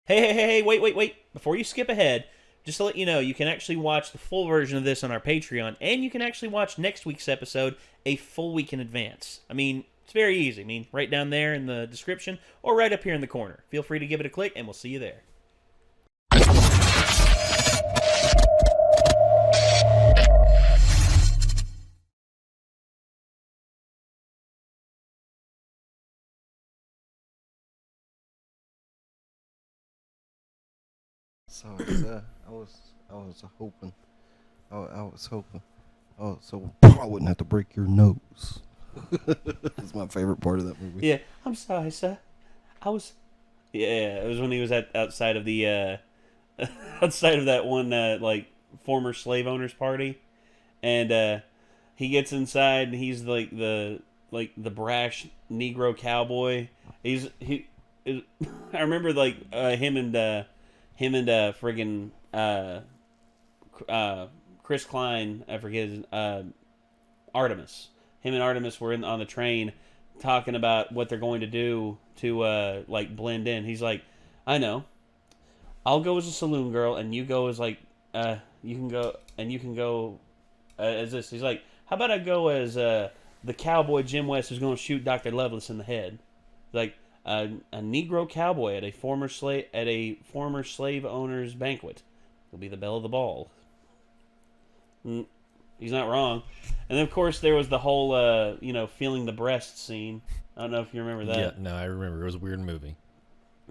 Hey, wait. Before you skip ahead, just to let you know, you can actually watch the full version of this on our Patreon, and you can actually watch next week's episode a full week in advance. I mean, it's very easy. I mean, right down there in the description, or right up here in the corner. Feel free to give it a click, and we'll see you there. So I was hoping, so I wouldn't have to break your nose. That's my favorite part of that movie. Yeah, I'm sorry, sir. Yeah, it was when he was outside of the outside of that one like former slave owners party, and he gets inside and he's like the brash Negro cowboy. I remember like him and friggin' Chris Klein, I forget his, Artemis. Him and Artemis were on the train talking about what they're going to do to like blend in. He's like, I know. I'll go as a saloon girl, and you go as like you can go as this. He's like, how about I go as the cowboy Jim West who's going to shoot Dr. Lovelace in the head? Like a Negro cowboy at a former slave owner's banquet will be the belle of the ball. He's not wrong. And then, of course, there was the whole, feeling the breast scene. I don't know if you remember that. Yeah, no, I remember. It was a weird movie.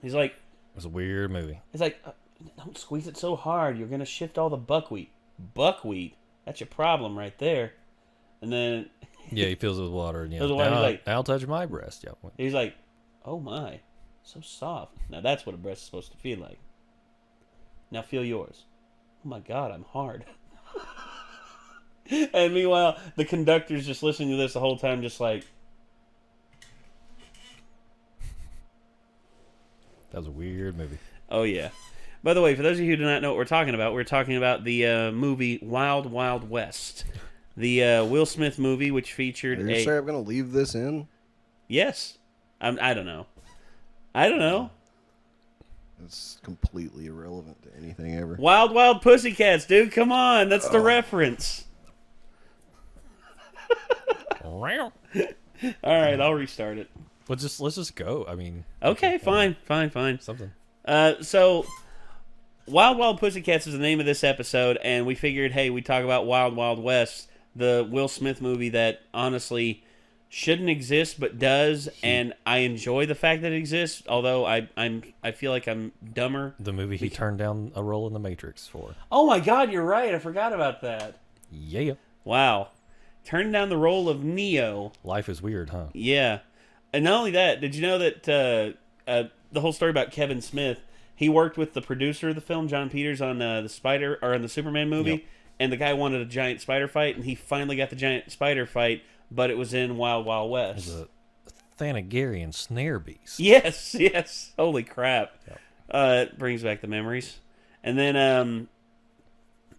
He's like... It was a weird movie. He's like, don't squeeze it so hard. You're going to shift all the buckwheat. Buckwheat? That's your problem right there. And then... Yeah, he fills it with water. And, Fills it with water, he's like... I'll touch my breast. Yeah. He's like, oh my, so soft. Now that's what a breast is supposed to feel like. Now feel yours. Oh my God, I'm hard. And meanwhile, the conductor's just listening to this the whole time, just like... That was a weird movie. Oh, yeah. By the way, for those of you who do not know what we're talking about the movie Wild Wild West. The Will Smith movie, which featured Are you sure I'm going to leave this in? Yes. I don't know. It's completely irrelevant to anything ever. Wild Wild Pussycats, dude. Come on. That's the reference. All right, I'll restart it. Let's just go. I mean... Okay, fine. Something. So, Wild Wild Pussycats is the name of this episode, and we figured, hey, we talk about Wild Wild West, the Will Smith movie that honestly shouldn't exist but does, and I enjoy the fact that it exists. Although I feel like I'm dumber. The movie he turned down a role in The Matrix for. Oh my God, you're right. I forgot about that. Yeah. Wow, turned down the role of Neo. Life is weird, huh? Yeah, and not only that, did you know that the whole story about Kevin Smith? He worked with the producer of the film, John Peters, on the Superman movie. Yep. And the guy wanted a giant spider fight, and he finally got the giant spider fight, but it was in Wild Wild West. It was a Thanagarian snare beast. Yes. Holy crap. Yep. It brings back the memories. And then,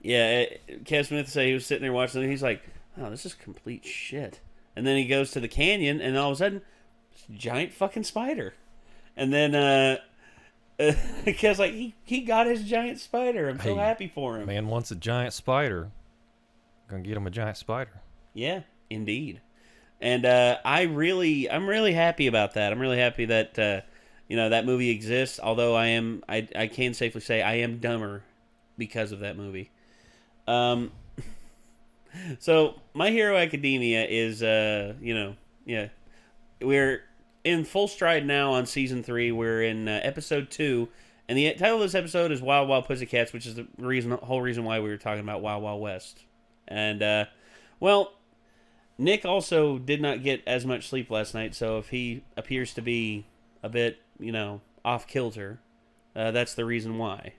Kev Smith said he was sitting there watching it, he's like, oh, this is complete shit. And then he goes to the canyon, and all of a sudden, it's a giant fucking spider. And then, Kev's like, he got his giant spider. I'm so happy for him. Man wants a giant spider. Gonna get him a giant spider. Yeah, indeed. And I'm really happy about that. I'm really happy that that movie exists. Although I can safely say I am dumber because of that movie. So My Hero Academia is we're in full stride now on season 3. We're in episode 2, and the title of this episode is Wild Wild Pussycats, which is the whole reason why we were talking about Wild Wild West. And Nick also did not get as much sleep last night, so if he appears to be a bit, off kilter, that's the reason why.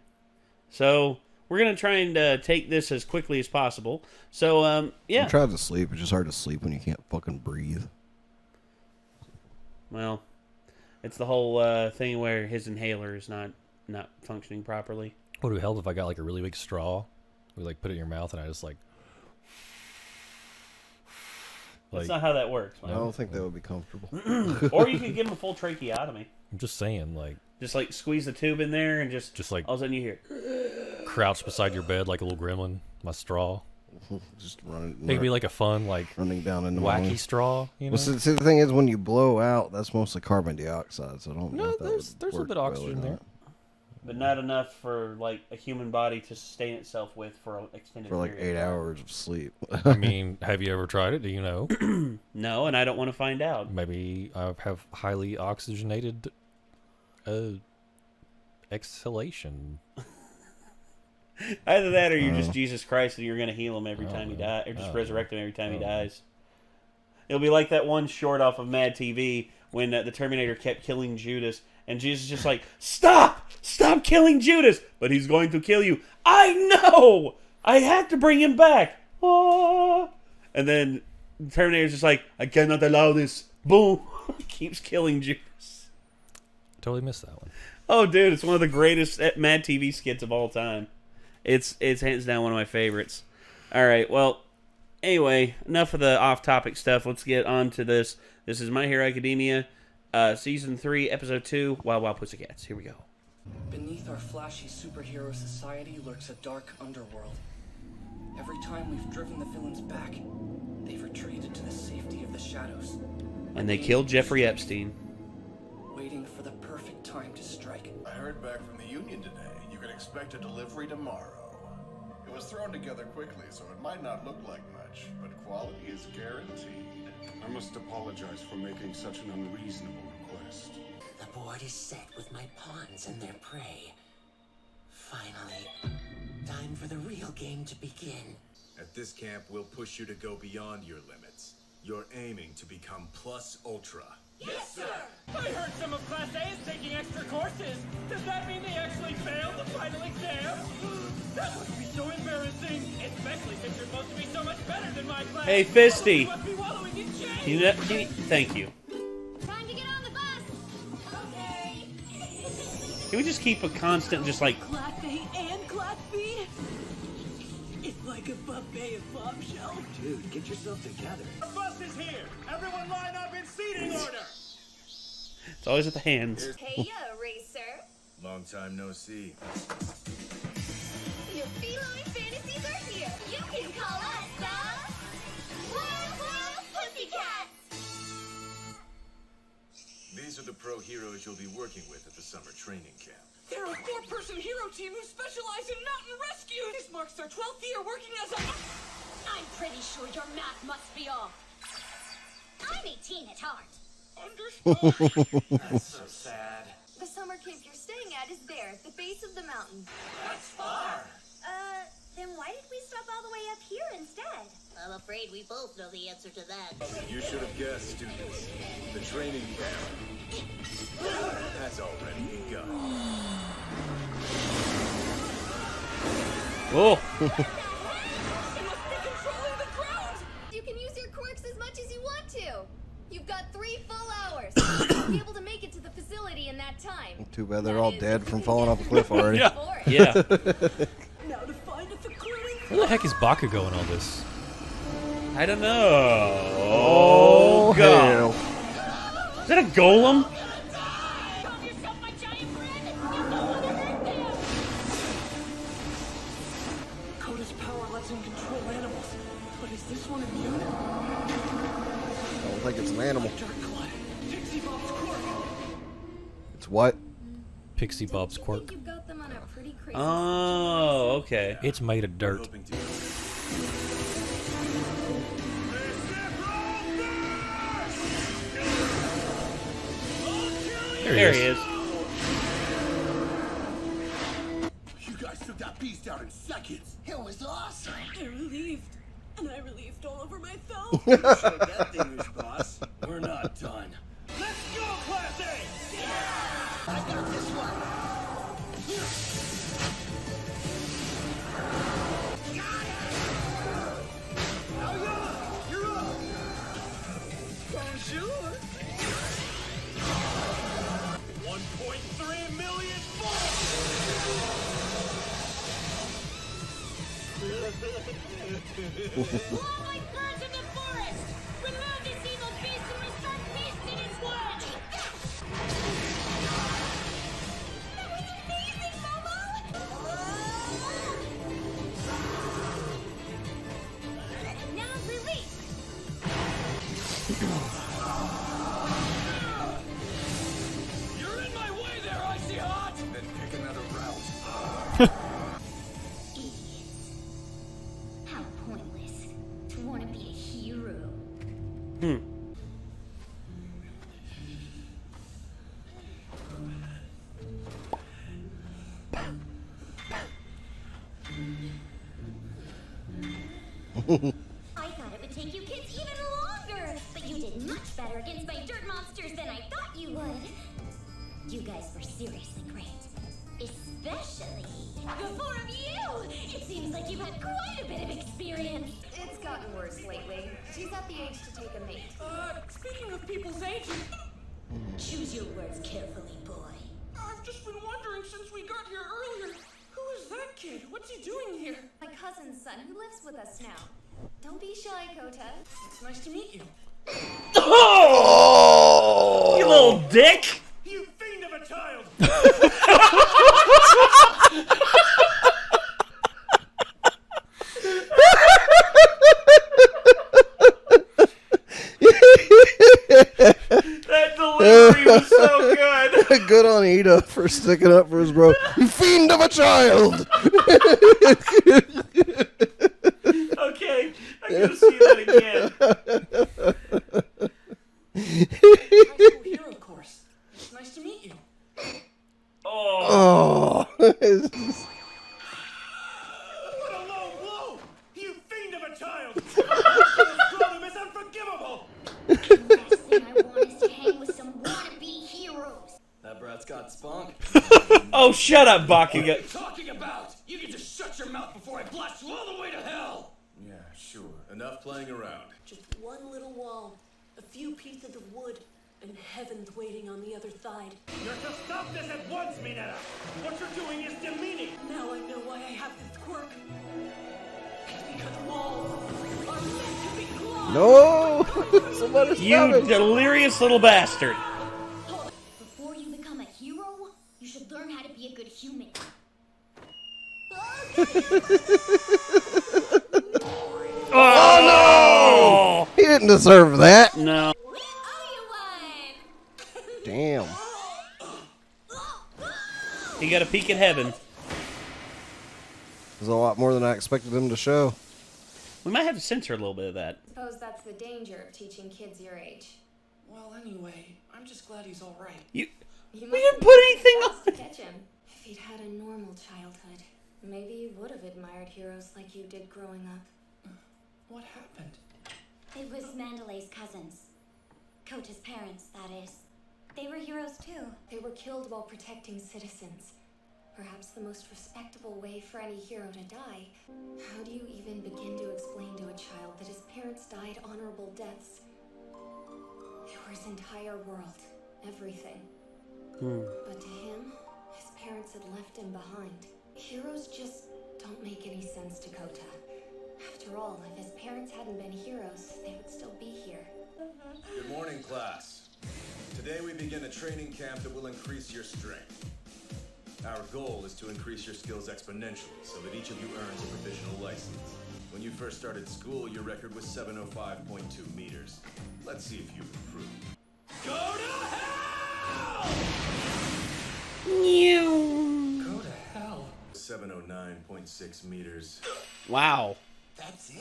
So we're gonna try and take this as quickly as possible. So I tried to sleep. It's just hard to sleep when you can't fucking breathe. Well, it's the whole thing where his inhaler is not functioning properly. Would it help if I got like a really big straw? We put it in your mouth and I just That's not how that works, man. I don't think that would be comfortable. Or you could give him a full tracheotomy. I'm just saying, Just like squeeze the tube in there and just like all of a sudden you hear. crouch beside your bed like a little gremlin. My straw. Just running. Maybe like a fun, like running down in the wacky morning. straw. You know. Well, see, the thing is, when you blow out, that's mostly carbon dioxide. So I don't know. No, If that there's a would bit of work oxygen well or there. not. But not enough for like a human body to sustain itself with for an extended For like period 8 of time. hours of sleep. I mean, have you ever tried it? Do you know? No, and I don't want to find out. Maybe I have highly oxygenated exhalation. Either that or you're just Jesus Christ and you're going to heal him every time he dies, or just Oh. resurrect him every time he dies. It'll be like that one short off of Mad TV when the Terminator kept killing Judas, and Jesus is just like, stop! Stop killing Judas! But he's going to kill you. I know! I had to bring him back! Ah! And then the Terminator's just like, I cannot allow this. Boom! Keeps killing Judas. Totally missed that one. Oh, dude, it's one of the greatest Mad TV skits of all time. It's hands down one of my favorites. All right, well, anyway, enough of the off-topic stuff. Let's get on to this. This is My Hero Academia, Season 3, Episode 2, Wild Wild Pussycats. Here we go. Beneath our flashy superhero society lurks a dark underworld. Every time we've driven the villains back, they've retreated to the safety of the shadows. And they killed Jeffrey Epstein. Waiting for the perfect time to strike. I heard back from the union today. You can expect a delivery tomorrow. It was thrown together quickly, so it might not look like much, but quality is guaranteed. I must apologize for making such an unreasonable request. The board is set with my pawns and their prey. Finally, time for the real game to begin. At this camp, we'll push you to go beyond your limits. You're aiming to become plus ultra. Yes, sir! I heard some of Class A is taking extra courses. Does that mean they actually failed the final exam? That must be so embarrassing, especially since you're supposed to be so much better than my class. Hey, Fisty. You must be wallowing in shame. Thank you. Time to get on the bus. Okay. Can we just keep a constant, just like... Class A and Class B? It's like a buffet of bombshells. Dude, get yourself together. The bus is here. Everyone line up in seating order. It's always at the hands. Hey, racer. Long time no see. Your feline fantasies are here. You can call us the Wild Pussycats. These are the pro heroes you'll be working with at the summer training camp. They're a 4-person hero team who specialize in mountain rescue. This marks their 12th year working as a... I'm pretty sure your math must be off. I'm 18 at heart. Understood. That's so sad. The summer camp you're staying at is there, at the base of the mountain. That's far. Then why did we stop all the way up here instead? I'm afraid we both know the answer to that. You should have guessed, students. The training camp has already begun. Oh. You can use your quirks as much as you want to. You've got 3 full hours. You'll be able to make it to the facility in that time. Too bad they're all dead from falling off a cliff already. Yeah. Now to find a secluded... Where the heck is Bakugo in all this? I don't know. Oh, God. hell. Is that a golem? Koda's power lets him control animals, but is this one immune? I don't think it's an animal. Pixie Bob's quirk. It's what? Pixie Bob's quirk. You've got them on a pretty crazy Oh, okay. It's made of dirt. Hoping to There he is. You guys took that beast out in seconds. It was awesome. I'm relieved. And I relieved all over myself. You showed that thing, boss. We're not done. Let's go, Class A! I got this one. Bonjour. 1.3 million Long like birds in the forest! Remove this evil beast and restart peace in its world! How pointless to want to be a hero. I thought it would take you kids even longer, but you did much better against my dirt monsters than I thought you would. You guys were seriously great. Especially the four of you! It seems like you've had quite a bit of experience. It's gotten worse lately. She's at the age to take a mate. Speaking of people's ages, Choose your words carefully, boy. I've just been wondering since we got here earlier. Who is that kid? What's he doing here? My cousin's son who lives with us now. Don't be shy, Kota. It's nice to meet you. Oh! You little dick! You fiend of a child! That delivery was so good. Good on Ida for sticking up for his bro. You fiend of a child! Okay, I gotta see that again. High school hero course. It's nice to meet you. Oh. What a low blow! You fiend of a child! This problem is unforgivable! The last thing I want is to hang with some wannabe heroes. That brat's got spunk. Oh, shut up, What are you Bakugan. talking about? You can just shut your mouth before I blast you all the way to hell! Yeah, sure. Enough playing around. Just one little wall, a few pieces of wood, and heaven's waiting on the other side. You're to stop this at once, Mineta! What you're doing is demeaning! Now I know why I have this quirk. It's because walls are meant to be climbed. No! Somebody stop You it. delirious little bastard. Before you become a hero, you should learn how to be a good human. Oh, He didn't deserve that. no! We owe you one! Damn. He got a peek at heaven. There's a lot more than I expected him to show. We might have to censor a little bit of that. Suppose that's the danger of teaching kids your age. Well, anyway, I'm just glad he's all right. You You we must didn't have put been anything fast on. to catch him. If he'd had a normal childhood, maybe he would have admired heroes like you did growing up. What happened? It was Mandalay's cousins. Kota's parents, that is. They were heroes too. They were killed while protecting citizens. Perhaps the most respectable way for any hero to die. How do you even begin to explain to a child that his parents died honorable deaths? They were his entire world, everything. But to him, his parents had left him behind. Heroes just don't make any sense to Kota. After all, if his parents hadn't been heroes, they would still be here. Good morning, class. Today we begin a training camp that will increase your strength. Our goal is to increase your skills exponentially so that each of you earns a provisional license. When you first started school, your record was 705.2 meters. Let's see if you improve. Go to hell! Go to hell. 709.6 meters. Wow. That's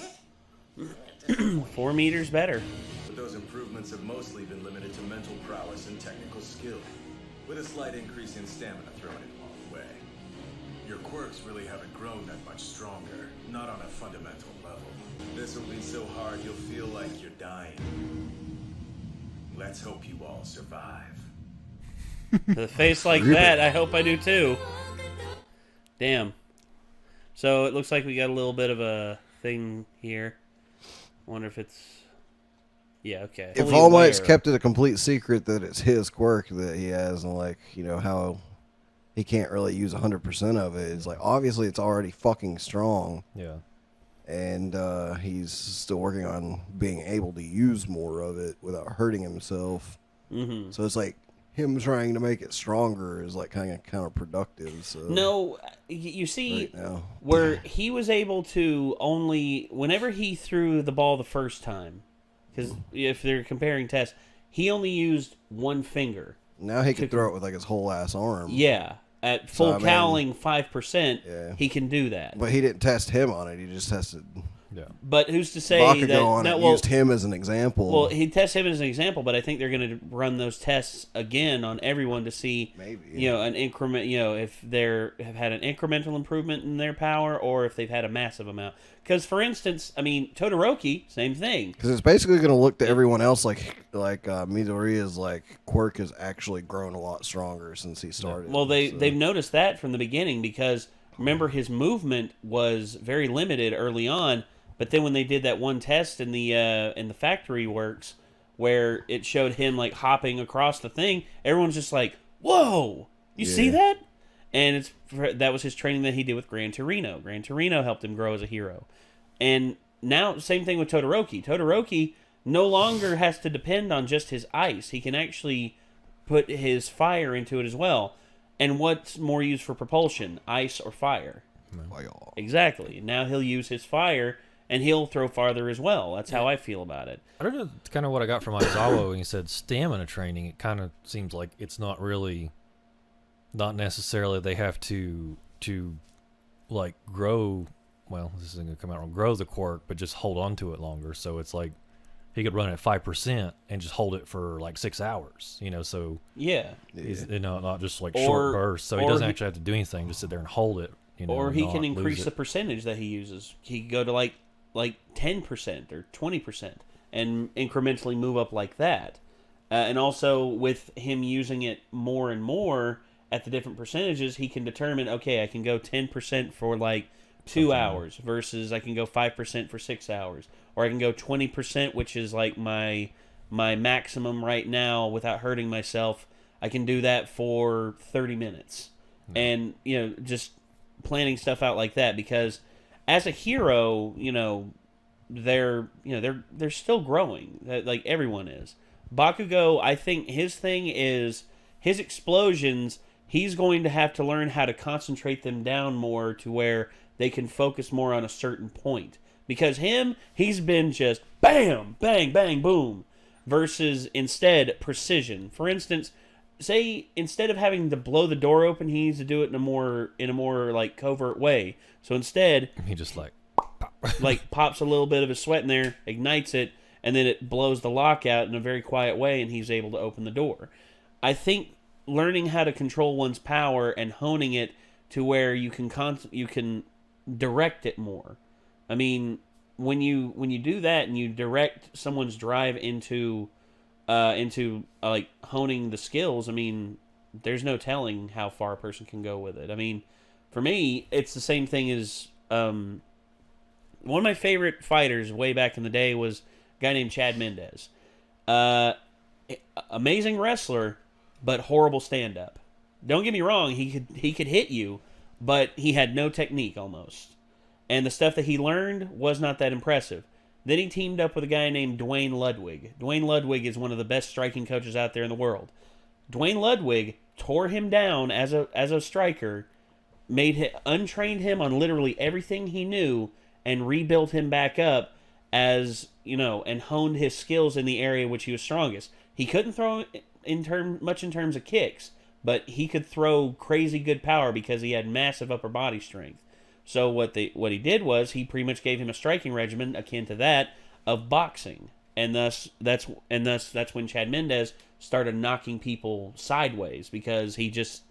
it? 4 meters better. But those improvements have mostly been limited to mental prowess and technical skill, with a slight increase in stamina thrown in along the way. Your quirks really haven't grown that much stronger, not on a fundamental level. This will be so hard you'll feel like you're dying. Let's hope you all survive. With a face like that, I hope I do too. Damn. So it looks like we got a little bit of a thing here. Wonder if it's... Yeah, okay. If Fully All Might's aware. kept it a complete secret that it's his quirk that he has, and like, you know, how he can't really use 100% of it, it's like, obviously it's already fucking strong. Yeah. And he's still working on being able to use more of it without hurting himself. Mm-hmm. So it's like him trying to make it stronger is like kind of counterproductive. So No, you see, right now. where he was able to only... Whenever he threw the ball the first time, because if they're comparing tests, he only used one finger. Now he can throw it with like his whole ass arm. Yeah. at full So, I mean, cowling 5%, he can do that. But he didn't test him on it. He just tested. Yeah. But who's to say Bakugo that? on it used him as an example. Well, he tests him as an example, but I think they're going to run those tests again on everyone to see, an increment. If they have had an incremental improvement in their power, or if they've had a massive amount. Because, for instance, I mean, Todoroki, same thing. Because it's basically going to look to everyone else like Midoriya's quirk has actually grown a lot stronger since he started. Well, they've noticed that from the beginning because remember his movement was very limited early on, but then when they did that one test in the factory works where it showed him hopping across the thing, everyone's just like, "Whoa, you see that?" And that was his training that he did with Gran Torino. Gran Torino helped him grow as a hero. And now, same thing with Todoroki. Todoroki no longer has to depend on just his ice. He can actually put his fire into it as well. And what's more used for propulsion, ice or fire? Fire. Exactly. Now he'll use his fire, and he'll throw farther as well. That's how I feel about it. I don't know, kind of what I got from Aizawa when he said stamina training. It kind of seems like it's not necessarily they have to grow. Well, this isn't going to come out wrong. Grow the quirk, but just hold on to it longer. So it's like he could run at 5% and just hold it for 6 hours. So he's, not just short bursts. So he doesn't actually have to do anything. Just sit there and hold it. Or he can increase the percentage that he uses. He can go to 10% or 20% and incrementally move up like that. And also with him using it more and more at the different percentages, he can determine, okay, I can go 10% for 2 hours versus I can go 5% for 6 hours, or I can go 20%, which is my maximum right now without hurting myself. I can do that for 30 minutes. And just planning stuff out like that, because as a hero, they're still growing, like everyone is. Bakugo, I think his thing is his explosions. He's going to have to learn how to concentrate them down more to where they can focus more on a certain point. Because he's been just bam, bang, bang, boom, versus instead precision. For instance, say instead of having to blow the door open, he needs to do it in a more covert way. So instead, he just pops a little bit of his sweat in there, ignites it, and then it blows the lock out in a very quiet way, and he's able to open the door. I think learning how to control one's power and honing it to where you can direct it more. I mean, when you do that and you direct someone's drive into honing the skills, I mean, there's no telling how far a person can go with it. I mean, for me, it's the same thing as one of my favorite fighters way back in the day was a guy named Chad Mendez. Amazing wrestler, but horrible stand-up. Don't get me wrong, he could hit you, but he had no technique almost. And the stuff that he learned was not that impressive. Then he teamed up with a guy named Dwayne Ludwig. Dwayne Ludwig is one of the best striking coaches out there in the world. Dwayne Ludwig tore him down as a striker, untrained him on literally everything he knew, and rebuilt him back up and honed his skills in the area which he was strongest. He couldn't throw much in terms of kicks, but he could throw crazy good power because he had massive upper body strength. So what he did was he pretty much gave him a striking regimen akin to that of boxing, and thus that's when Chad Mendez started knocking people sideways, because he just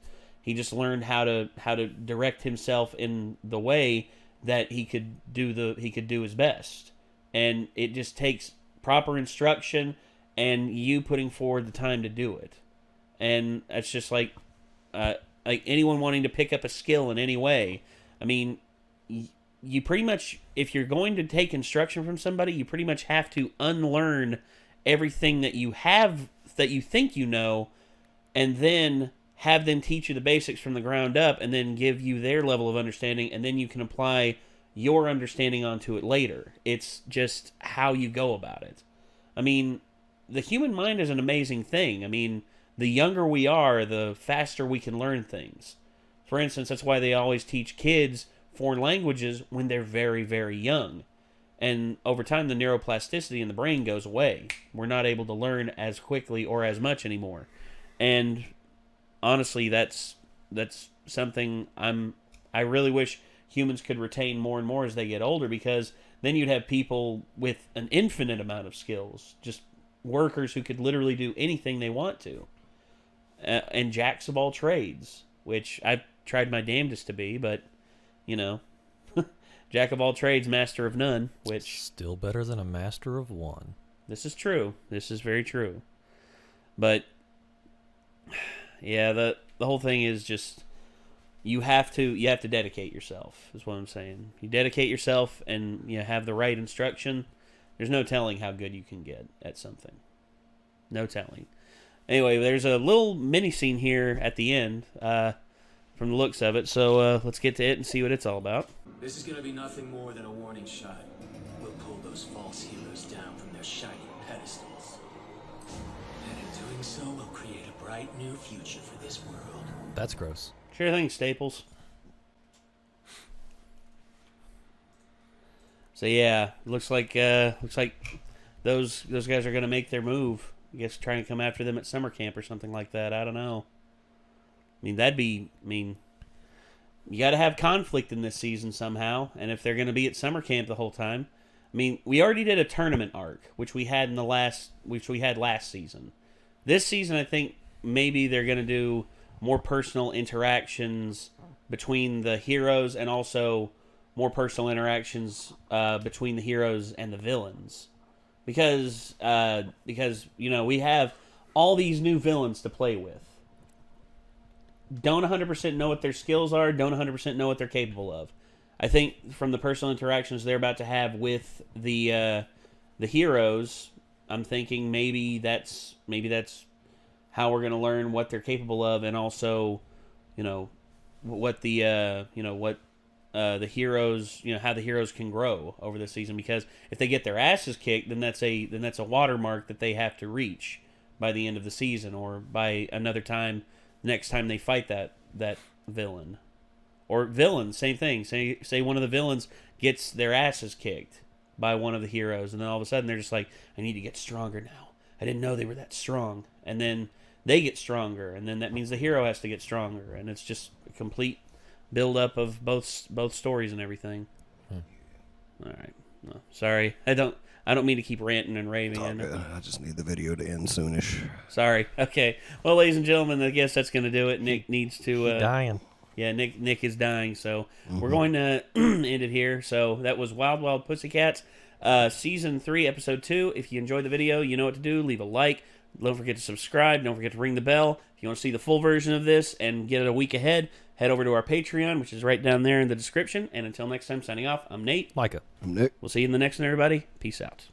learned how to direct himself in the way that he could do his best, and it just takes proper instruction and you putting forward the time to do it. And that's just like anyone wanting to pick up a skill in any way. I mean, you pretty much, if you're going to take instruction from somebody, you pretty much have to unlearn everything that you have, that you think you know, and then have them teach you the basics from the ground up, and then give you their level of understanding, and then you can apply your understanding onto it later. It's just how you go about it. I mean, the human mind is an amazing thing. I mean, the younger we are, the faster we can learn things. For instance, that's why they always teach kids foreign languages when they're very, very young. And over time, the neuroplasticity in the brain goes away. We're not able to learn as quickly or as much anymore. And honestly, that's that's something I really wish humans could retain more and more as they get older, because then you'd have people with an infinite amount of skills, just workers who could literally do anything they want to, and jacks of all trades, which I've tried my damnedest to be, but, you know, jack of all trades, master of none, which... Still better than a master of one. This is true. This is very true. But, yeah, the whole thing is just... You have to dedicate yourself, is what I'm saying. You dedicate yourself and you have the right instruction, there's no telling how good you can get at something. No telling. Anyway, there's a little mini scene here at the end, from the looks of it, so let's get to it and see what it's all about. This is going to be nothing more than a warning shot. We'll pull those false heroes down from their shining pedestals. And in doing so, we'll create a bright new future for this world. That's gross. Sure thing, Staples. So yeah, looks like those guys are gonna make their move. I guess trying to come after them at summer camp or something like that. I don't know. You got to have conflict in this season somehow, and if they're going to be at summer camp the whole time, we already did a tournament arc, which we had last season. This season, I think maybe they're going to do more personal interactions between the heroes, and also more personal interactions between the heroes and the villains, because we have all these new villains to play with. Don't 100% know what their skills are, don't 100% know what they're capable of. I think from the personal interactions they're about to have with the heroes, I'm thinking maybe that's how we're going to learn what they're capable of, and also, what the heroes, how the heroes can grow over the season. Because if they get their asses kicked, then that's a watermark that they have to reach by the end of the season, or by another time. Next time they fight that villain. Or villain, same thing. Say one of the villains gets their asses kicked by one of the heroes, and then all of a sudden they're just like, I need to get stronger now. I didn't know they were that strong. And then they get stronger, and then that means the hero has to get stronger, and it's just a complete build-up of both stories and everything. All right. No, sorry. I don't mean to keep ranting and raving. I just need the video to end soonish. Sorry. Okay. Well, ladies and gentlemen, I guess that's going to do it. Nick needs to... He's dying. Yeah, Nick is dying, so we're going to end it here. So that was Wild Wild Pussycats, Season 3, Episode 2. If you enjoyed the video, you know what to do. Leave a like. Don't forget to subscribe. Don't forget to ring the bell. If you want to see the full version of this and get it a week ahead, head over to our Patreon, which is right down there in the description. And until next time, signing off, I'm Nate. Micah. I'm Nick. We'll see you in the next one, everybody. Peace out.